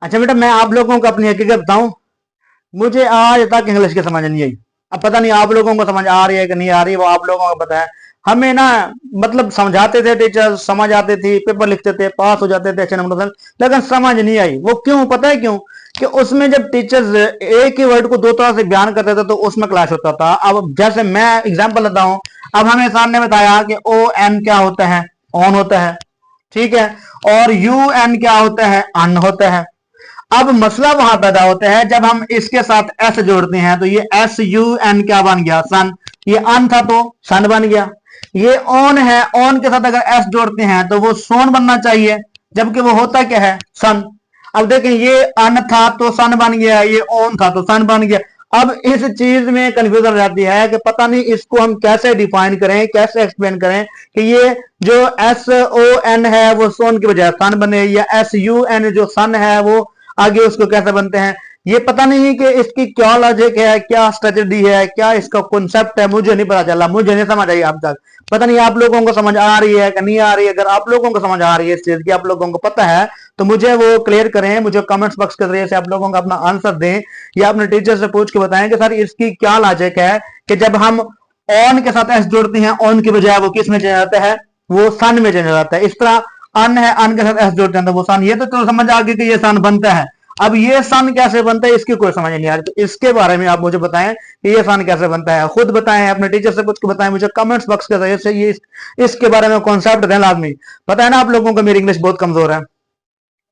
अच्छा बेटा, मैं आप लोगों को अपनी हकीकत बताऊं, मुझे आज तक इंग्लिश की समझ नहीं आई। अब पता नहीं आप लोगों को समझ आ रही है कि नहीं आ रही है, वो आप लोगों को पता है। हमें ना, मतलब समझाते थे टीचर, समझ आते थी, पेपर लिखते थे, पास हो जाते थे अच्छे नंबर से, लेकिन समझ नहीं आई। वो क्यों, पता है क्यों? कि उसमें जब टीचर्स एक ही वर्ड को दो तरह से बयान करते थे तो उसमें क्लैश होता था। अब जैसे मैं एग्जाम्पल लेता हूँ, अब हमें सामने बताया कि ओ एन क्या होता है, ऑन होता है, ठीक है, और यू एन क्या होता है, अन होता है। अब मसला वहां पैदा होता है जब हम इसके साथ एस जोड़ते हैं, तो ये एस यू एन क्या बन गया, सन। ये अन था तो सन बन गया। ये ऑन है, ऑन के साथ अगर एस जोड़ते हैं तो वो सोन बनना चाहिए, जबकि वो होता क्या है, सन। अब देखें, ये अन था तो सन बन गया, ये ऑन था तो सन बन गया। अब इस चीज में कंफ्यूजन रहती है कि पता नहीं इसको हम कैसे डिफाइन करें, कैसे एक्सप्लेन करें कि ये जो एस ओ एन है वो सोन की बजाय सन बने, या एस यू एन जो सन है वो आगे उसको कैसे बनते हैं। ये पता नहीं कि इसकी क्या लॉजिक है, क्या स्ट्रेटेजी है, क्या इसका कॉन्सेप्ट है, मुझे नहीं पता चला, मुझे नहीं समझ आई अब तक। पता नहीं आप लोगों को समझ आ रही है कि नहीं आ रही है। अगर आप लोगों को समझ आ रही है इस चीज की, आप लोगों को पता है, तो मुझे वो क्लियर करें, मुझे कमेंट्स बॉक्स के जरिए से आप लोगों का अपना आंसर दें, या अपने टीचर से पूछ के बताएं कि सर इसकी क्या लॉजिक है कि जब हम ऑन के साथ एस जोड़ते हैं, ऑन की बजाय वो किस में चेंज जाता है, वो सन में चेंज जाता है। इस तरह अन है, अन के साथ एस जोड़ते हैं तो वो सन। ये तो समझ आ गई कि ये सन बनता है। अब ये सन कैसे बनता है इसकी कोई समझ नहीं आ रही, तो इसके बारे में आप मुझे बताएं कि ये सन कैसे बनता है। खुद बताएं, अपने टीचर से पूछ के बताएं, मुझे कमेंट्स बॉक्स के जरिए से ये इसके बारे में कॉन्सेप्ट दें लाजमी। पता है ना आप लोगों को मेरी इंग्लिश बहुत कमजोर है।